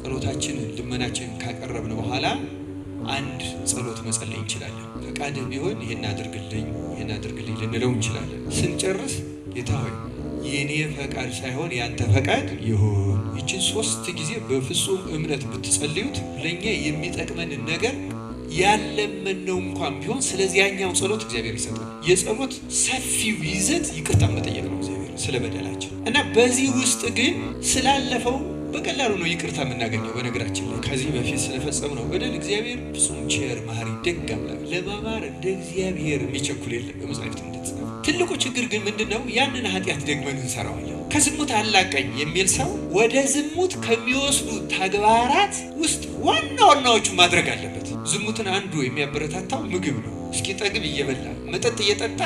ጸሎታችንን ልመናችንን ካቀረብን በኋላ አንድ ጸሎት መጸለይ እንችላለን። ፈቃድህ ቢሆን ይሄን አድርግልኝ ልንለው እንችላለን። ስንጨርስ ጌታ ሆይ የኔ ፈቃድ ሳይሆን ያንተ ፈቃድ ይሁን። ይችን 3 ጊዜ በፍጹም እምነት ብትጸልዩት ለኛ የሚጠቅመንን ነገር ያለመነው እንኳን ቢሆን ስለዚያኛው ጸሎት እግዚአብሔር ይሰጣል። የጸሎት ሰፊው ይዘት ይቅርታ መጠየቅ ነው እግዚአብሔር ስለበደላችን እና በዚህ ውስጥ ግን ስላለፈው በቀላሉ ነው ይቅርታ የምናገኘው። በነገራችን ላይ ከዚህ በፊት ስለፈጸምነው በደል እግዚአብሔር ፍጹም ቸር መሐሪ ደግ አምላክ ለማማር እንደ እግዚአብሔር የሚቸኩል የለም በመጽሐፍት እንደተጻፈ። ትልቁ ችግር ግን ምንድነው? ያንን ኃጢአት ደግመን እንሰራዋለን። ከዝሙት አላቀኝ የሚል ሰው ወደ ዝሙት ከሚወስዱ ተግባራት ውስጥ ዋናዎቹ ማድረግ አለበት። ዝሙትን አንዱ የሚያበረታታው ምግብ ነው። እስኪጠግብ እየበላ መጠጥ እየጠጣ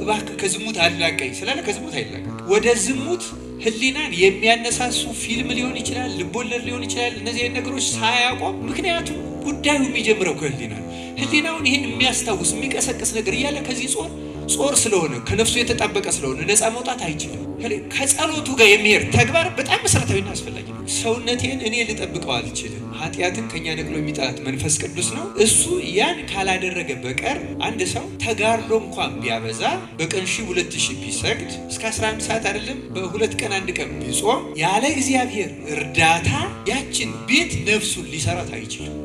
እባክህ ከዝሙት አላቀኝ ስላለ ከዝሙት አይላቀቅ። ወደ ዝሙት ህሊናን የሚያነሳሱ ፊልም ሊሆን ይችላል፣ ልቦለድ ሊሆን ይችላል። እነዚህ ነገሮች ሳያቆም ምክንያቱም ጉዳዩ የሚጀምረው ከህሊና ነው። ህሊናውን ይህን የሚያስታውስ የሚቀሰቅስ ነገር እያለ ከዚህ ጾር ስለሆነ ከነፍሱ የተጣበቀ ስለሆነ ነፃ መውጣት አይችልም። ከጸሎቱ ጋር የሚሄድ ተግባር በጣም መሰረታዊና አስፈላጊ ነው። ሰውነቴን እኔ ልጠብቀው አልችልም። ኃጢአትን ከኛ ነቅሎ የሚጠላት መንፈስ ቅዱስ ነው። እሱ ያን ካላደረገ በቀር አንድ ሰው ተጋድሎ እንኳን ቢያበዛ በቀን 2000 ቢሰግድ እስከ 11 ሰዓት አይደለም በ2 ቀን 1 ቀን ቢጾም ያለ እግዚአብሔር እርዳታ ያችን ቤት ነፍሱን ሊሰራት አይችልም።